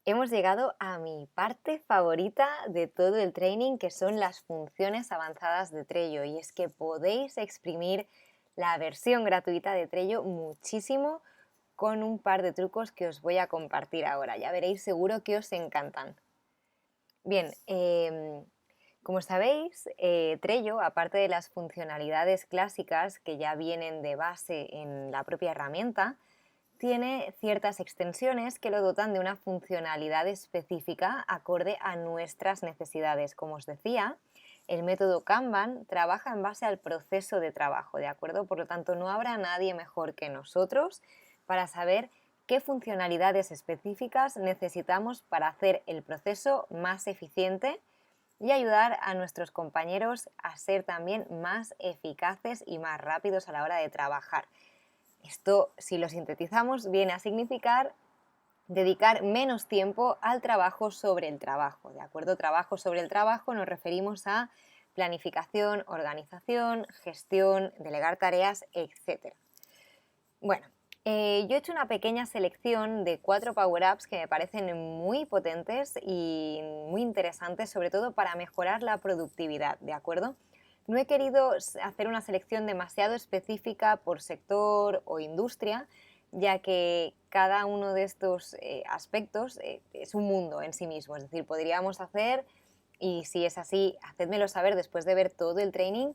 Hemos llegado a mi parte favorita de todo el training, que son las funciones avanzadas de Trello. Y es que podéis exprimir la versión gratuita de Trello muchísimo con un par de trucos que os voy a compartir ahora. Ya veréis, seguro que os encantan. Bien, como sabéis, Trello, aparte de las funcionalidades clásicas que ya vienen de base en la propia herramienta, tiene ciertas extensiones que lo dotan de una funcionalidad específica acorde a nuestras necesidades. Como os decía, el método Kanban trabaja en base al proceso de trabajo, ¿de acuerdo? Por lo tanto, no habrá nadie mejor que nosotros para saber qué funcionalidades específicas necesitamos para hacer el proceso más eficiente y ayudar a nuestros compañeros a ser también más eficaces y más rápidos a la hora de trabajar. Esto, si lo sintetizamos, viene a significar dedicar menos tiempo al trabajo sobre el trabajo. ¿De acuerdo? Trabajo sobre el trabajo nos referimos a planificación, organización, gestión, delegar tareas, etc. Bueno, yo he hecho una pequeña selección de 4 power-ups que me parecen muy potentes y muy interesantes, sobre todo para mejorar la productividad, ¿de acuerdo? No he querido hacer una selección demasiado específica por sector o industria, ya que cada uno de estos aspectos es un mundo en sí mismo. Es decir, podríamos hacer, y si es así, hacedmelo saber después de ver todo el training,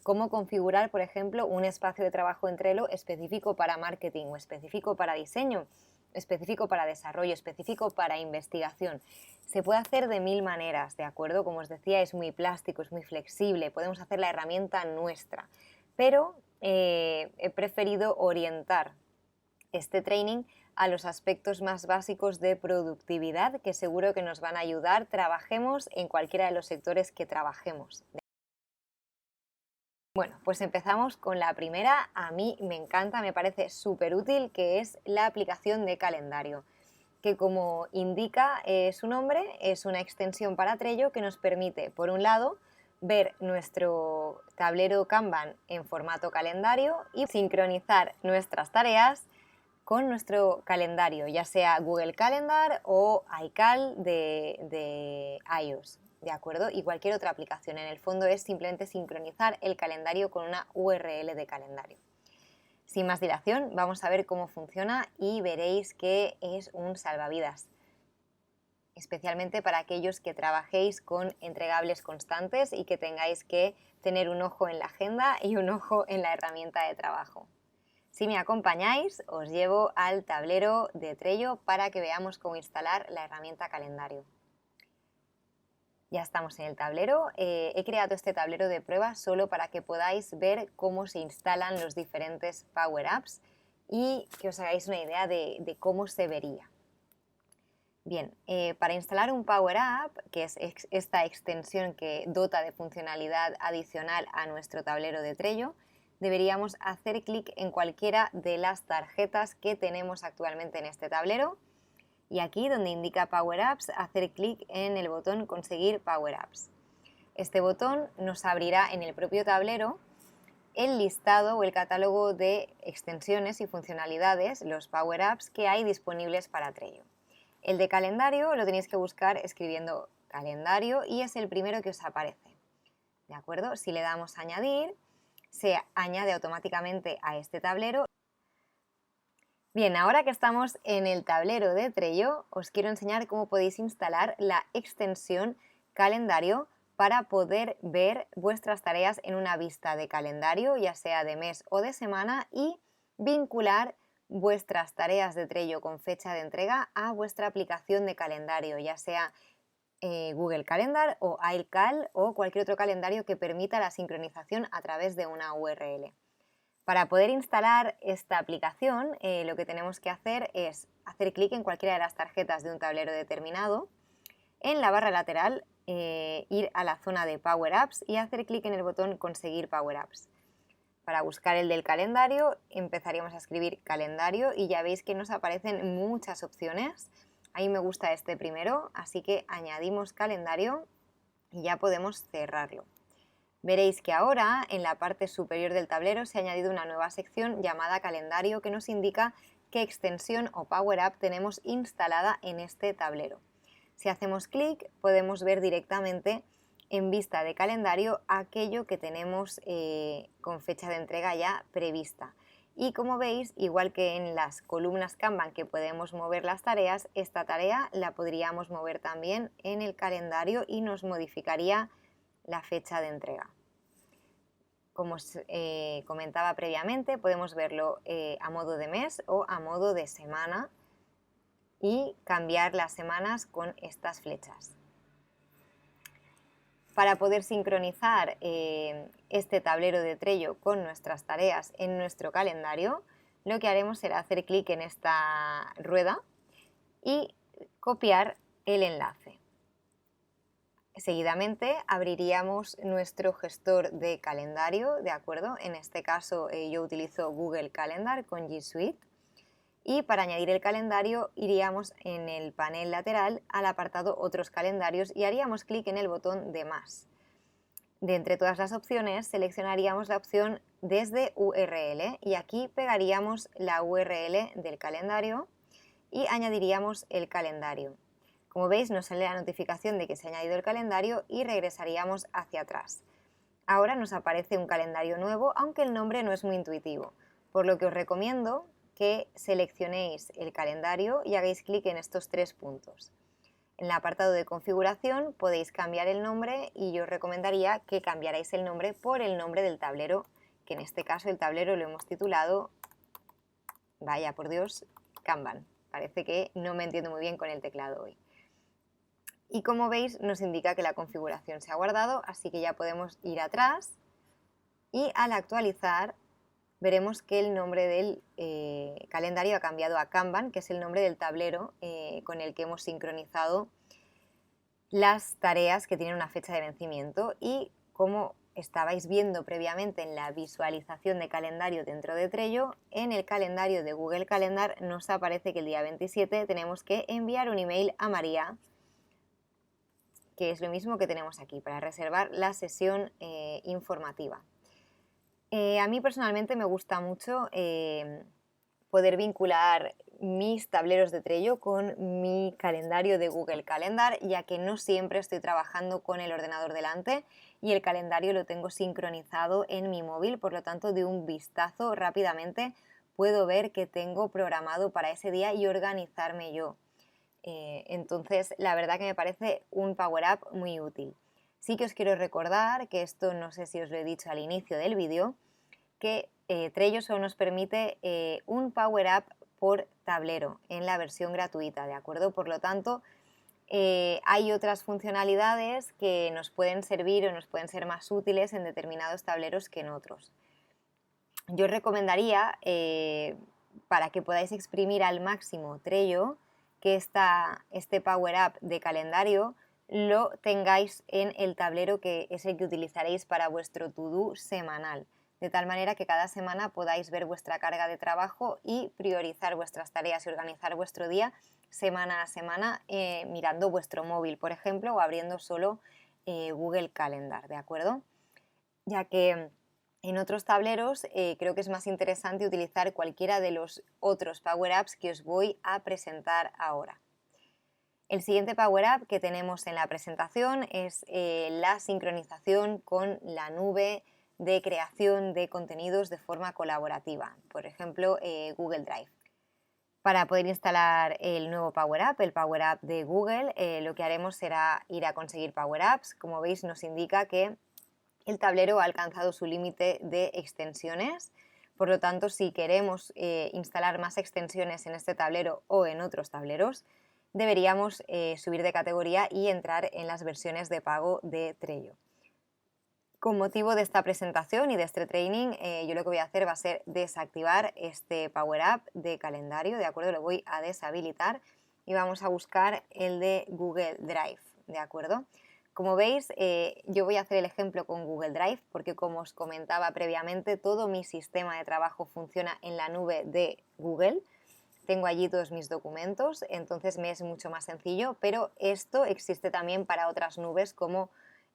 cómo configurar, por ejemplo, un espacio de trabajo en Trello específico para marketing o específico para diseño, específico para desarrollo, específico para investigación. Se puede hacer de 1000 maneras, ¿de acuerdo? Como os decía, es muy plástico, es muy flexible, podemos hacer la herramienta nuestra, pero he preferido orientar este training a los aspectos más básicos de productividad que seguro que nos van a ayudar, trabajemos en cualquiera de los sectores que trabajemos. Bueno, pues empezamos con la primera. A mí me encanta, me parece súper útil, que es la aplicación de calendario, que como indica su nombre, es una extensión para Trello que nos permite, por un lado, ver nuestro tablero Kanban en formato calendario y sincronizar nuestras tareas con nuestro calendario, ya sea Google Calendar o iCal de iOS, ¿de acuerdo? Y cualquier otra aplicación. En el fondo es simplemente sincronizar el calendario con una URL de calendario. Sin más dilación, vamos a ver cómo funciona y veréis que es un salvavidas, especialmente para aquellos que trabajéis con entregables constantes y que tengáis que tener un ojo en la agenda y un ojo en la herramienta de trabajo. Si me acompañáis, os llevo al tablero de Trello para que veamos cómo instalar la herramienta calendario. Ya estamos en el tablero. He creado este tablero de prueba solo para que podáis ver cómo se instalan los diferentes Power Apps y que os hagáis una idea de cómo se vería. Bien, para instalar un Power App, que es esta extensión que dota de funcionalidad adicional a nuestro tablero de Trello, deberíamos hacer clic en cualquiera de las tarjetas que tenemos actualmente en este tablero y aquí donde indica Power Apps, hacer clic en el botón Conseguir Power Apps. Este botón nos abrirá en el propio tablero el listado o el catálogo de extensiones y funcionalidades, los Power Apps que hay disponibles para Trello. El de calendario lo tenéis que buscar escribiendo calendario y es el primero que os aparece. ¿De acuerdo? Si le damos a añadir, se añade automáticamente a este tablero. Bien, ahora que estamos en el tablero de Trello, os quiero enseñar cómo podéis instalar la extensión calendario para poder ver vuestras tareas en una vista de calendario, ya sea de mes o de semana, y vincular vuestras tareas de Trello con fecha de entrega a vuestra aplicación de calendario, ya sea Google Calendar o iCal o cualquier otro calendario que permita la sincronización a través de una URL. Para poder instalar esta aplicación, lo que tenemos que hacer es hacer clic en cualquiera de las tarjetas de un tablero determinado, en la barra lateral ir a la zona de Power Apps y hacer clic en el botón Conseguir Power Apps. Para buscar el del calendario empezaríamos a escribir calendario y ya veis que nos aparecen muchas opciones. A mí me gusta este primero, así que añadimos calendario y ya podemos cerrarlo. Veréis que ahora en la parte superior del tablero se ha añadido una nueva sección llamada calendario que nos indica qué extensión o Power App tenemos instalada en este tablero. Si hacemos clic, podemos ver directamente en vista de calendario aquello que tenemos con fecha de entrega ya prevista. Y como veis, igual que en las columnas Kanban que podemos mover las tareas, esta tarea la podríamos mover también en el calendario y nos modificaría la fecha de entrega. Como os comentaba previamente, podemos verlo a modo de mes o a modo de semana y cambiar las semanas con estas flechas. Para poder sincronizar este tablero de Trello con nuestras tareas en nuestro calendario, lo que haremos será hacer clic en esta rueda y copiar el enlace. Seguidamente abriríamos nuestro gestor de calendario, ¿de acuerdo? En este caso yo utilizo Google Calendar con G Suite. Y para añadir el calendario iríamos en el panel lateral al apartado Otros calendarios y haríamos clic en el botón de más. De entre todas las opciones seleccionaríamos la opción Desde URL y aquí pegaríamos la URL del calendario y añadiríamos el calendario. Como veis, nos sale la notificación de que se ha añadido el calendario y regresaríamos hacia atrás. Ahora nos aparece un calendario nuevo, aunque el nombre no es muy intuitivo, por lo que os recomiendo que seleccionéis el calendario y hagáis clic en estos 3 puntos. En el apartado de configuración podéis cambiar el nombre y yo os recomendaría que cambiarais el nombre por el nombre del tablero, que en este caso el tablero lo hemos titulado, vaya por Dios, Kanban. Parece que no me entiendo muy bien con el teclado hoy. Y como veis nos indica que la configuración se ha guardado, así que ya podemos ir atrás y al actualizar veremos que el nombre del calendario ha cambiado a Kanban, que es el nombre del tablero con el que hemos sincronizado las tareas que tienen una fecha de vencimiento. Y como estabais viendo previamente en la visualización de calendario dentro de Trello, en el calendario de Google Calendar nos aparece que el día 27 tenemos que enviar un email a María, que es lo mismo que tenemos aquí, para reservar la sesión informativa. A mí personalmente me gusta mucho poder vincular mis tableros de Trello con mi calendario de Google Calendar, ya que no siempre estoy trabajando con el ordenador delante y el calendario lo tengo sincronizado en mi móvil, por lo tanto de un vistazo rápidamente puedo ver qué tengo programado para ese día y organizarme yo. Entonces la verdad que me parece un Power Up muy útil. Sí que os quiero recordar, que esto no sé si os lo he dicho al inicio del vídeo, que Trello solo nos permite un Power Up por tablero en la versión gratuita, ¿de acuerdo? Por lo tanto, hay otras funcionalidades que nos pueden servir o nos pueden ser más útiles en determinados tableros que en otros. Yo os recomendaría, para que podáis exprimir al máximo Trello, que este Power Up de calendario lo tengáis en el tablero que es el que utilizaréis para vuestro to-do semanal, de tal manera que cada semana podáis ver vuestra carga de trabajo y priorizar vuestras tareas y organizar vuestro día semana a semana mirando vuestro móvil, por ejemplo, o abriendo solo Google Calendar, ¿de acuerdo? Ya que en otros tableros creo que es más interesante utilizar cualquiera de los otros Power Apps que os voy a presentar ahora. El siguiente Power Up que tenemos en la presentación es la sincronización con la nube de creación de contenidos de forma colaborativa, por ejemplo Google Drive. Para poder instalar el nuevo Power Up, el Power Up de Google, lo que haremos será ir a conseguir Power Apps. Como veis nos indica que el tablero ha alcanzado su límite de extensiones, por lo tanto si queremos instalar más extensiones en este tablero o en otros tableros, deberíamos subir de categoría y entrar en las versiones de pago de Trello. Con motivo de esta presentación y de este training, yo lo que voy a hacer va a ser desactivar este Power Up de calendario, ¿de acuerdo? Lo voy a deshabilitar y vamos a buscar el de Google Drive, ¿de acuerdo? Como veis, yo voy a hacer el ejemplo con Google Drive porque, como os comentaba previamente, todo mi sistema de trabajo funciona en la nube de Google. Tengo allí todos mis documentos, entonces me es mucho más sencillo, pero esto existe también para otras nubes como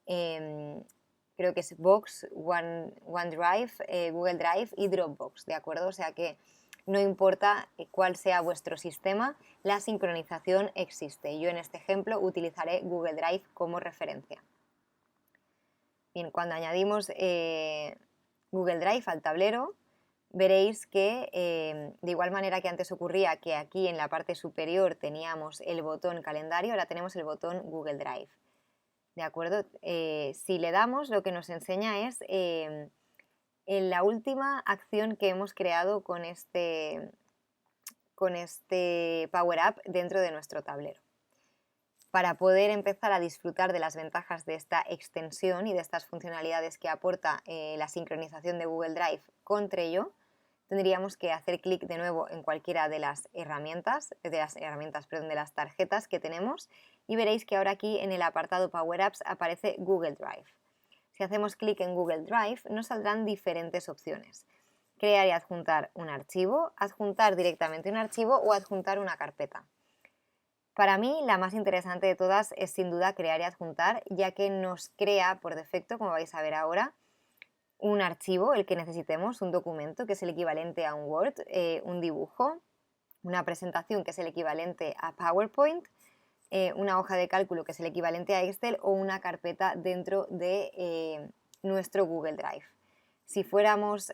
creo que es Box, OneDrive, Google Drive y Dropbox, ¿de acuerdo? O sea que no importa cuál sea vuestro sistema, la sincronización existe. Yo en este ejemplo utilizaré Google Drive como referencia. Bien, cuando añadimos Google Drive al tablero, veréis que de igual manera que antes ocurría que aquí en la parte superior teníamos el botón calendario, ahora tenemos el botón Google Drive. ¿De acuerdo? Si le damos, lo que nos enseña es en la última acción que hemos creado con este Power Up dentro de nuestro tablero. Para poder empezar a disfrutar de las ventajas de esta extensión y de estas funcionalidades que aporta la sincronización de Google Drive con Trello, tendríamos que hacer clic de nuevo en cualquiera de las de las tarjetas que tenemos y veréis que ahora aquí en el apartado Power Apps aparece Google Drive. Si hacemos clic en Google Drive nos saldrán diferentes opciones. Crear y adjuntar un archivo, adjuntar directamente un archivo o adjuntar una carpeta. Para mí la más interesante de todas es sin duda crear y adjuntar, ya que nos crea por defecto, como vais a ver ahora, un archivo, el que necesitemos, un documento que es el equivalente a un Word, un dibujo, una presentación que es el equivalente a PowerPoint, una hoja de cálculo que es el equivalente a Excel o una carpeta dentro de nuestro Google Drive. Si fuéramos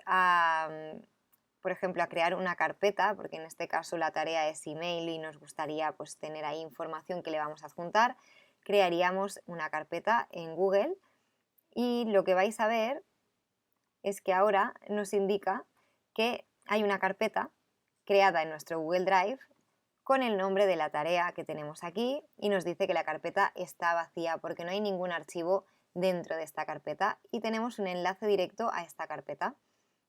por ejemplo, a crear una carpeta, porque en este caso la tarea es email y nos gustaría pues, tener ahí información que le vamos a adjuntar, crearíamos una carpeta en Google y lo que vais a ver es que ahora nos indica que hay una carpeta creada en nuestro Google Drive con el nombre de la tarea que tenemos aquí y nos dice que la carpeta está vacía porque no hay ningún archivo dentro de esta carpeta y tenemos un enlace directo a esta carpeta.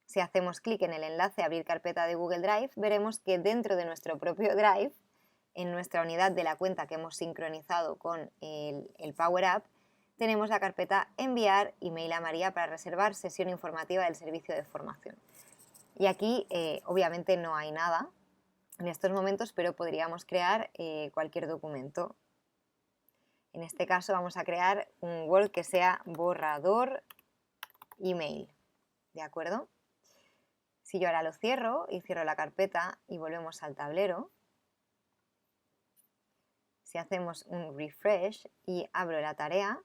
Si hacemos clic en el enlace Abrir carpeta de Google Drive, veremos que dentro de nuestro propio Drive, en nuestra unidad de la cuenta que hemos sincronizado con el Power Up, tenemos la carpeta Enviar email a María para reservar sesión informativa del servicio de formación. Y aquí obviamente no hay nada en estos momentos, pero podríamos crear cualquier documento. En este caso vamos a crear un Word que sea borrador email, ¿de acuerdo? Si yo ahora lo cierro y cierro la carpeta y volvemos al tablero, si hacemos un refresh y abro la tarea,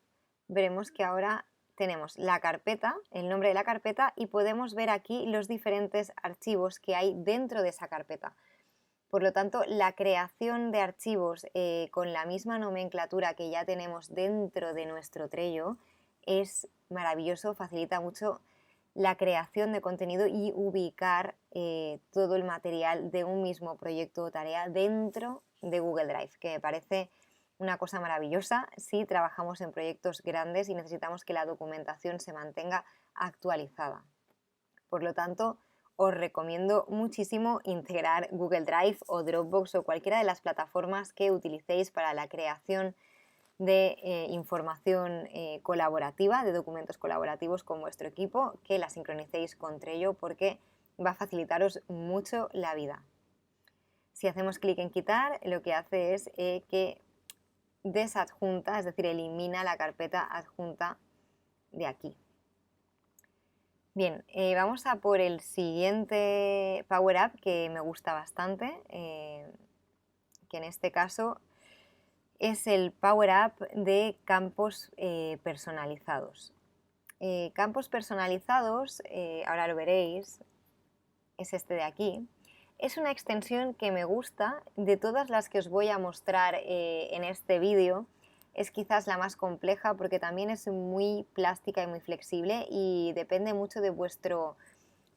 veremos que ahora tenemos la carpeta, el nombre de la carpeta y podemos ver aquí los diferentes archivos que hay dentro de esa carpeta. Por lo tanto, la creación de archivos con la misma nomenclatura que ya tenemos dentro de nuestro Trello es maravilloso, facilita mucho la creación de contenido y ubicar todo el material de un mismo proyecto o tarea dentro de Google Drive, que me parece una cosa maravillosa si trabajamos en proyectos grandes y necesitamos que la documentación se mantenga actualizada. Por lo tanto, os recomiendo muchísimo integrar Google Drive o Dropbox o cualquiera de las plataformas que utilicéis para la creación de información colaborativa, de documentos colaborativos con vuestro equipo, que la sincronicéis con Trello porque va a facilitaros mucho la vida. Si hacemos clic en quitar, lo que hace es que desadjunta, es decir, elimina la carpeta adjunta de aquí. Bien, vamos a por el siguiente Power Up que me gusta bastante, que en este caso es el Power Up de campos personalizados. Campos personalizados, ahora lo veréis, es este de aquí. Es una extensión que me gusta, de todas las que os voy a mostrar en este vídeo, es quizás la más compleja porque también es muy plástica y muy flexible y depende mucho de vuestro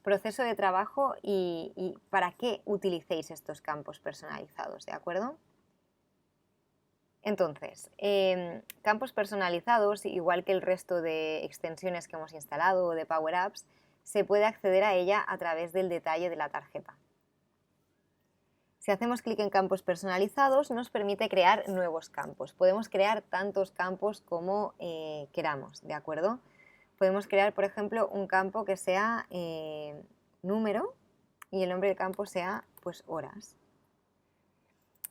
proceso de trabajo y para qué utilicéis estos campos personalizados, ¿de acuerdo? Entonces, campos personalizados, igual que el resto de extensiones que hemos instalado o de Power Apps, se puede acceder a ella a través del detalle de la tarjeta. Si hacemos clic en campos personalizados, nos permite crear nuevos campos. Podemos crear tantos campos como queramos, ¿de acuerdo? Podemos crear, por ejemplo, un campo que sea número y el nombre del campo sea, pues, horas.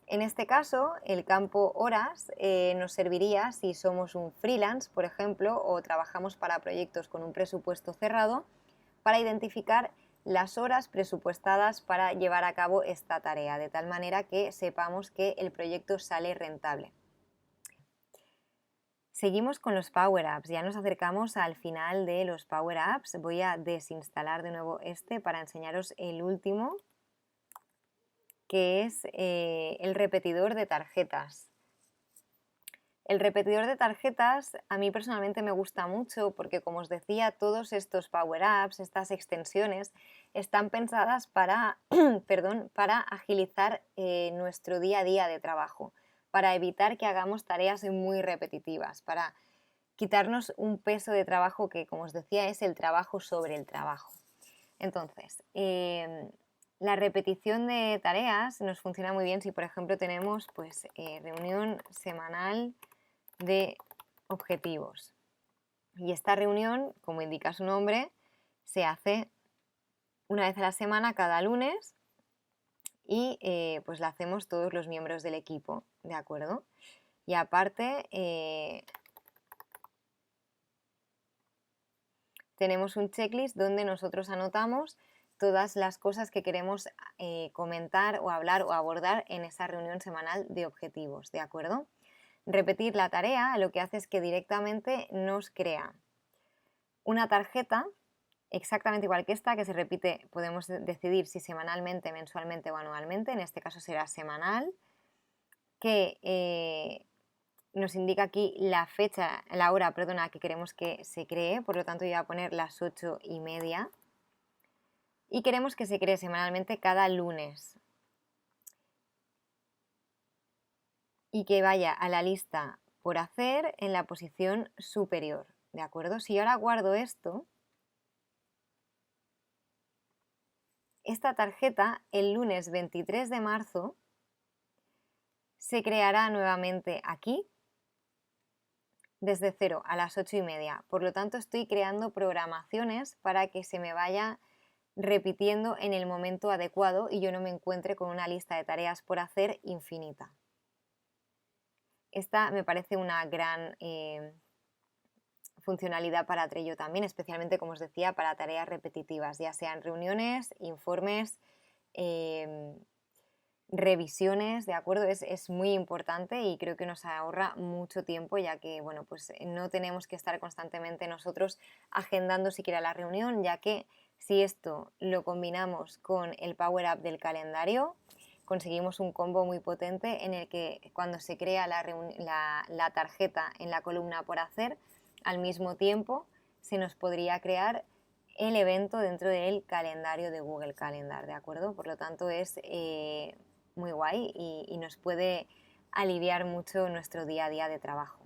En este caso, el campo horas nos serviría si somos un freelance, por ejemplo, o trabajamos para proyectos con un presupuesto cerrado, para identificar las horas presupuestadas para llevar a cabo esta tarea, de tal manera que sepamos que el proyecto sale rentable. Seguimos con los Power Apps, ya nos acercamos al final de los Power Apps. Voy a desinstalar de nuevo este para enseñaros el último, que es el repetidor de tarjetas. El repetidor de tarjetas a mí personalmente me gusta mucho porque, como os decía, todos estos Power Apps, estas extensiones, están pensadas para, para agilizar nuestro día a día de trabajo, para evitar que hagamos tareas muy repetitivas, para quitarnos un peso de trabajo que, como os decía, es el trabajo sobre el trabajo. Entonces, la repetición de tareas nos funciona muy bien si, por ejemplo, tenemos pues, reunión semanal de objetivos. Y esta reunión, como indica su nombre, se hace una vez a la semana, cada lunes, y pues la hacemos todos los miembros del equipo, ¿de acuerdo? Y aparte tenemos un checklist donde nosotros anotamos todas las cosas que queremos comentar o hablar o abordar en esa reunión semanal de objetivos, ¿de acuerdo? Repetir la tarea lo que hace es que directamente nos crea una tarjeta exactamente igual que esta, que se repite, podemos decidir si semanalmente, mensualmente o anualmente, en este caso será semanal, que nos indica aquí la fecha, la hora, perdona, que queremos que se cree, por lo tanto yo voy a poner las 8:30, y queremos que se cree semanalmente cada lunes y que vaya a la lista por hacer en la posición superior, ¿de acuerdo? Si yo ahora guardo esto, esta tarjeta el lunes 23 de marzo se creará nuevamente aquí desde cero a las 8:30. Por lo tanto, estoy creando programaciones para que se me vaya repitiendo en el momento adecuado y yo no me encuentre con una lista de tareas por hacer infinita. Esta me parece una gran funcionalidad para Trello también, especialmente, como os decía, para tareas repetitivas, ya sean reuniones, informes, revisiones, ¿de acuerdo? Es muy importante y creo que nos ahorra mucho tiempo, ya que, bueno, pues no tenemos que estar constantemente nosotros agendando siquiera la reunión, ya que si esto lo combinamos con el Power Up del calendario, conseguimos un combo muy potente en el que cuando se crea la tarjeta en la columna por hacer, al mismo tiempo se nos podría crear el evento dentro del calendario de Google Calendar, ¿de acuerdo? Por lo tanto, es muy guay y nos puede aliviar mucho nuestro día a día de trabajo.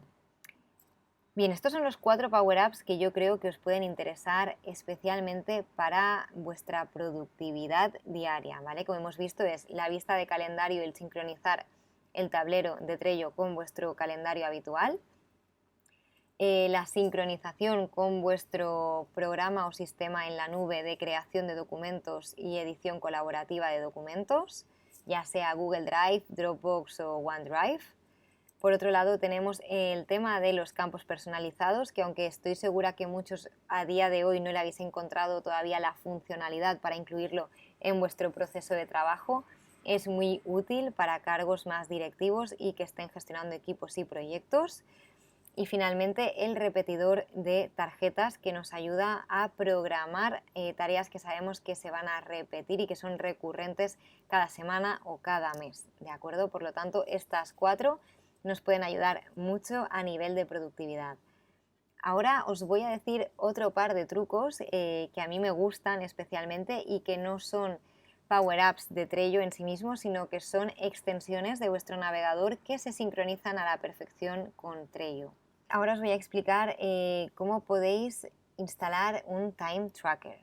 Bien, estos son los 4 Power Apps que yo creo que os pueden interesar especialmente para vuestra productividad diaria, ¿vale? Como hemos visto, es la vista de calendario y el sincronizar el tablero de Trello con vuestro calendario habitual, la sincronización con vuestro programa o sistema en la nube de creación de documentos y edición colaborativa de documentos, ya sea Google Drive, Dropbox o OneDrive. Por otro lado, tenemos el tema de los campos personalizados, que aunque estoy segura que muchos a día de hoy no le habéis encontrado todavía la funcionalidad para incluirlo en vuestro proceso de trabajo, es muy útil para cargos más directivos y que estén gestionando equipos y proyectos. Y finalmente, el repetidor de tarjetas, que nos ayuda a programar tareas que sabemos que se van a repetir y que son recurrentes cada semana o cada mes, ¿de acuerdo? Por lo tanto, estas 4 nos pueden ayudar mucho a nivel de productividad. Ahora os voy a decir otro par de trucos que a mí me gustan especialmente y que no son Power Apps de Trello en sí mismos, sino que son extensiones de vuestro navegador que se sincronizan a la perfección con Trello. Ahora os voy a explicar cómo podéis instalar un Time Tracker.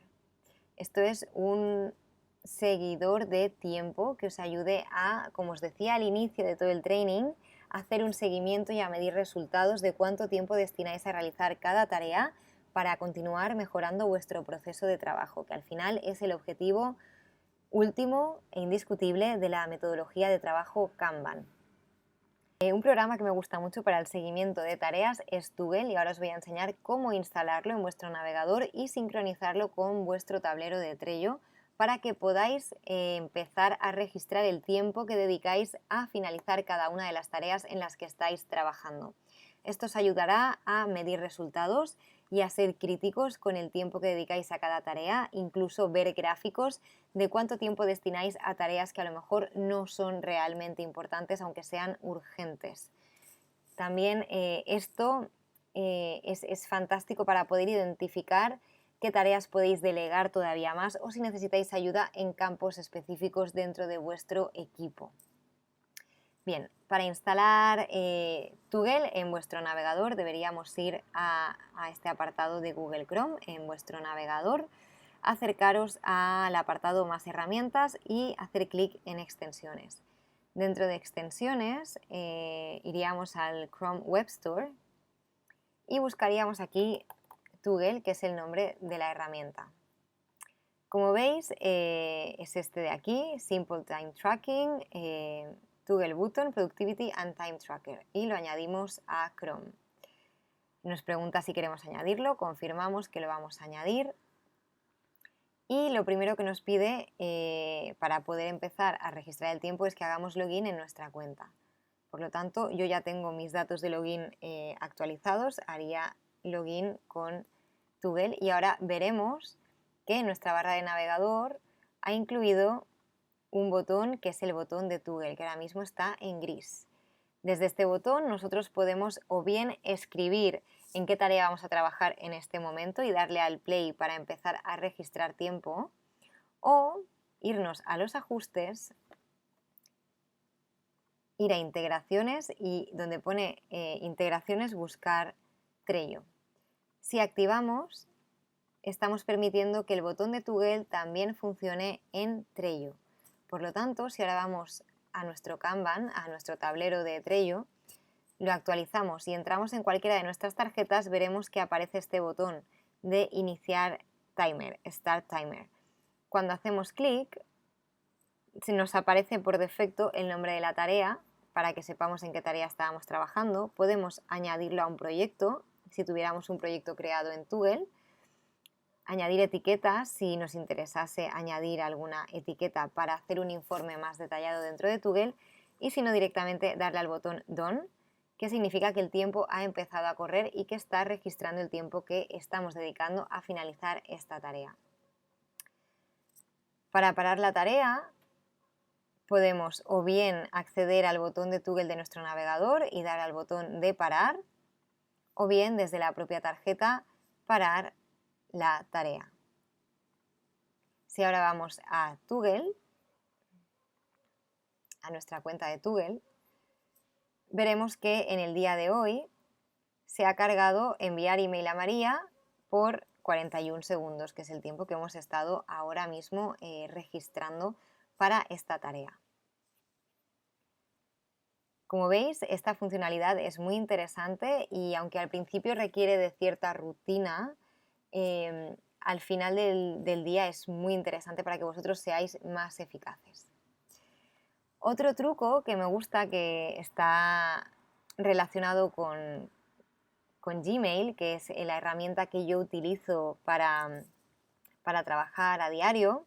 Esto es un seguidor de tiempo que os ayude a, como os decía al inicio de todo el training, a hacer un seguimiento y a medir resultados de cuánto tiempo destináis a realizar cada tarea para continuar mejorando vuestro proceso de trabajo, que al final es el objetivo último e indiscutible de la metodología de trabajo Kanban. Un programa que me gusta mucho para el seguimiento de tareas es Toggle y ahora os voy a enseñar cómo instalarlo en vuestro navegador y sincronizarlo con vuestro tablero de Trello para que podáis empezar a registrar el tiempo que dedicáis a finalizar cada una de las tareas en las que estáis trabajando. Esto os ayudará a medir resultados y a ser críticos con el tiempo que dedicáis a cada tarea, incluso ver gráficos de cuánto tiempo destináis a tareas que a lo mejor no son realmente importantes, aunque sean urgentes. También esto es fantástico para poder identificar qué tareas podéis delegar todavía más o si necesitáis ayuda en campos específicos dentro de vuestro equipo. Bien, para instalar Toggle en vuestro navegador deberíamos ir a este apartado de Google Chrome en vuestro navegador, acercaros al apartado Más herramientas y hacer clic en Extensiones. Dentro de Extensiones iríamos al Chrome Web Store y buscaríamos aquí Toggle, que es el nombre de la herramienta. Como veis, es este de aquí, Simple Time Tracking, Toggle Button, Productivity and Time Tracker, y lo añadimos a Chrome. Nos pregunta si queremos añadirlo, confirmamos que lo vamos a añadir. Y lo primero que nos pide para poder empezar a registrar el tiempo es que hagamos login en nuestra cuenta. Por lo tanto, yo ya tengo mis datos de login actualizados, haría login con Toggle y ahora veremos que nuestra barra de navegador ha incluido un botón que es el botón de Toggle, que ahora mismo está en gris. Desde este botón nosotros podemos o bien escribir en qué tarea vamos a trabajar en este momento y darle al play para empezar a registrar tiempo, o irnos a los ajustes, ir a integraciones y donde pone integraciones buscar Trello. Si activamos, estamos permitiendo que el botón de Toggle también funcione en Trello. Por lo tanto, si ahora vamos a nuestro Kanban, a nuestro tablero de Trello, lo actualizamos y entramos en cualquiera de nuestras tarjetas, veremos que aparece este botón de iniciar timer, Start Timer. Cuando hacemos clic, nos aparece por defecto el nombre de la tarea para que sepamos en qué tarea estábamos trabajando. Podemos añadirlo a un proyecto, si tuviéramos un proyecto creado en Toggle. Añadir etiquetas, si nos interesase añadir alguna etiqueta para hacer un informe más detallado dentro de Toggle, y si no, directamente darle al botón Done, que significa que el tiempo ha empezado a correr y que está registrando el tiempo que estamos dedicando a finalizar esta tarea. Para parar la tarea podemos o bien acceder al botón de Toggle de nuestro navegador y dar al botón de parar, o bien desde la propia tarjeta parar la tarea. Si ahora vamos a Toggle, a nuestra cuenta de Toggle, veremos que en el día de hoy se ha cargado enviar email a María por 41 segundos, que es el tiempo que hemos estado ahora mismo registrando para esta tarea. Como veis, esta funcionalidad es muy interesante y aunque al principio requiere de cierta rutina, al final del día es muy interesante para que vosotros seáis más eficaces. Otro truco que me gusta, que está relacionado con Gmail, que es la herramienta que yo utilizo para trabajar a diario,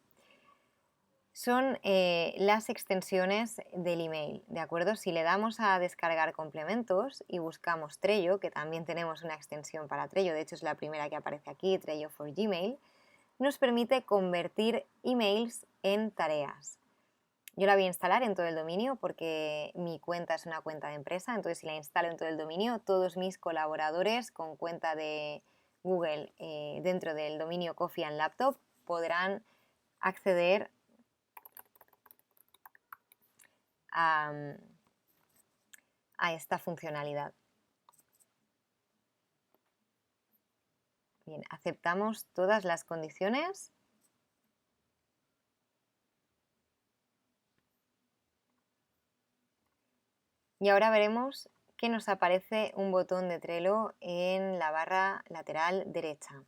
son las extensiones del email, ¿de acuerdo? Si le damos a descargar complementos y buscamos Trello, que también tenemos una extensión para Trello, de hecho es la primera que aparece aquí, Trello for Gmail, nos permite convertir emails en tareas. Yo la voy a instalar en todo el dominio porque mi cuenta es una cuenta de empresa, entonces si la instalo en todo el dominio, todos mis colaboradores con cuenta de Google dentro del dominio Coffee and Laptop podrán acceder a esta funcionalidad. Bien, aceptamos todas las condiciones. Y ahora veremos que nos aparece un botón de Trello en la barra lateral derecha.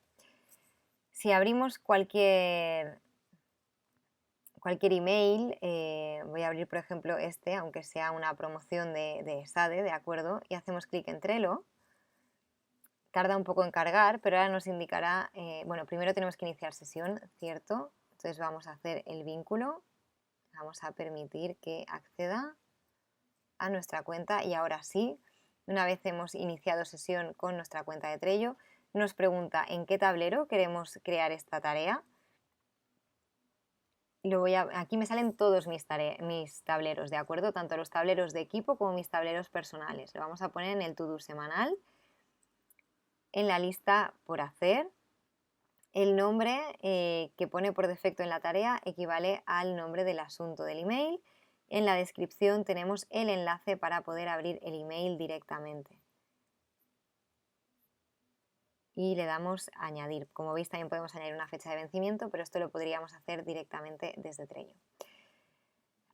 Si abrimos cualquier email, voy a abrir por ejemplo este, aunque sea una promoción de SADE, ¿de acuerdo? Y hacemos clic en Trello. Tarda un poco en cargar, pero ahora nos indicará, bueno, primero tenemos que iniciar sesión, ¿cierto? Entonces vamos a hacer el vínculo, vamos a permitir que acceda a nuestra cuenta y ahora sí, una vez hemos iniciado sesión con nuestra cuenta de Trello, nos pregunta en qué tablero queremos crear esta tarea. Aquí me salen todos mis tableros, ¿de acuerdo? Tanto los tableros de equipo como mis tableros personales. Lo vamos a poner en el to-do semanal, en la lista por hacer. El nombre que pone por defecto en la tarea equivale al nombre del asunto del email. En la descripción tenemos el enlace para poder abrir el email directamente. Y le damos a añadir. Como veis también podemos añadir una fecha de vencimiento, pero esto lo podríamos hacer directamente desde Trello.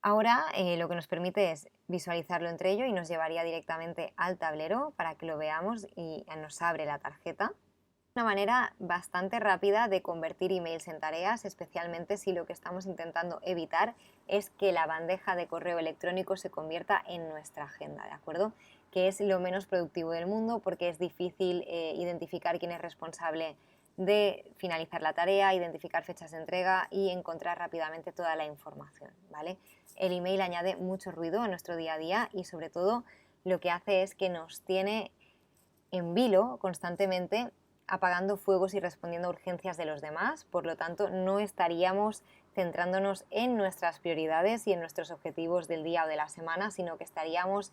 Ahora lo que nos permite es visualizarlo en Trello y nos llevaría directamente al tablero para que lo veamos y nos abre la tarjeta. Una manera bastante rápida de convertir emails en tareas, especialmente si lo que estamos intentando evitar es que la bandeja de correo electrónico se convierta en nuestra agenda, ¿de acuerdo? Que es lo menos productivo del mundo porque es difícil identificar quién es responsable de finalizar la tarea, identificar fechas de entrega y encontrar rápidamente toda la información, ¿vale? El email añade mucho ruido a nuestro día a día y sobre todo lo que hace es que nos tiene en vilo constantemente apagando fuegos y respondiendo a urgencias de los demás, por lo tanto no estaríamos centrándonos en nuestras prioridades y en nuestros objetivos del día o de la semana, sino que estaríamos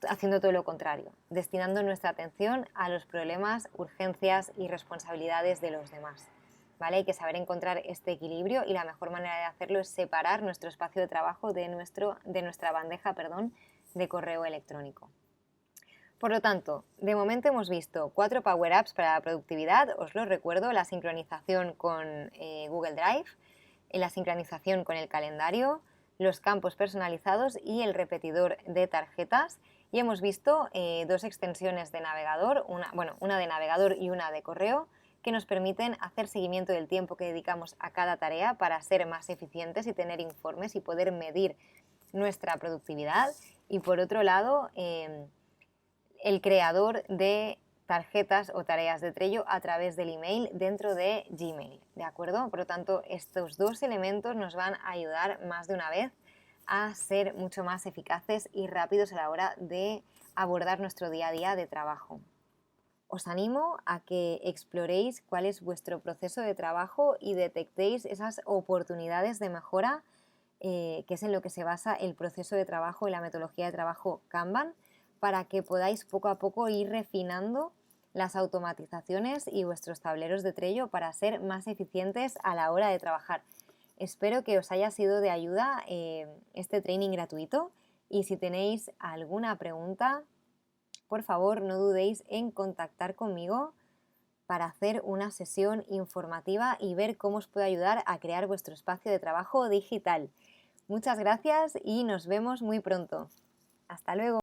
haciendo todo lo contrario, destinando nuestra atención a los problemas, urgencias y responsabilidades de los demás. ¿Vale? Hay que saber encontrar este equilibrio y la mejor manera de hacerlo es separar nuestro espacio de trabajo de nuestra bandeja de correo electrónico. Por lo tanto, de momento hemos visto 4 Power Apps para la productividad, os lo recuerdo, la sincronización con Google Drive, la sincronización con el calendario, los campos personalizados y el repetidor de tarjetas. Y hemos visto 2 extensiones de navegador, una de navegador y una de correo, que nos permiten hacer seguimiento del tiempo que dedicamos a cada tarea para ser más eficientes y tener informes y poder medir nuestra productividad. Y por otro lado, el creador de tarjetas o tareas de Trello a través del email dentro de Gmail, ¿de acuerdo? Por lo tanto, estos 2 elementos nos van a ayudar más de una vez a ser mucho más eficaces y rápidos a la hora de abordar nuestro día a día de trabajo. Os animo a que exploréis cuál es vuestro proceso de trabajo y detectéis esas oportunidades de mejora, que es en lo que se basa el proceso de trabajo y la metodología de trabajo Kanban, para que podáis poco a poco ir refinando las automatizaciones y vuestros tableros de Trello para ser más eficientes a la hora de trabajar. Espero que os haya sido de ayuda este training gratuito y si tenéis alguna pregunta, por favor no dudéis en contactar conmigo para hacer una sesión informativa y ver cómo os puedo ayudar a crear vuestro espacio de trabajo digital. Muchas gracias y nos vemos muy pronto. Hasta luego.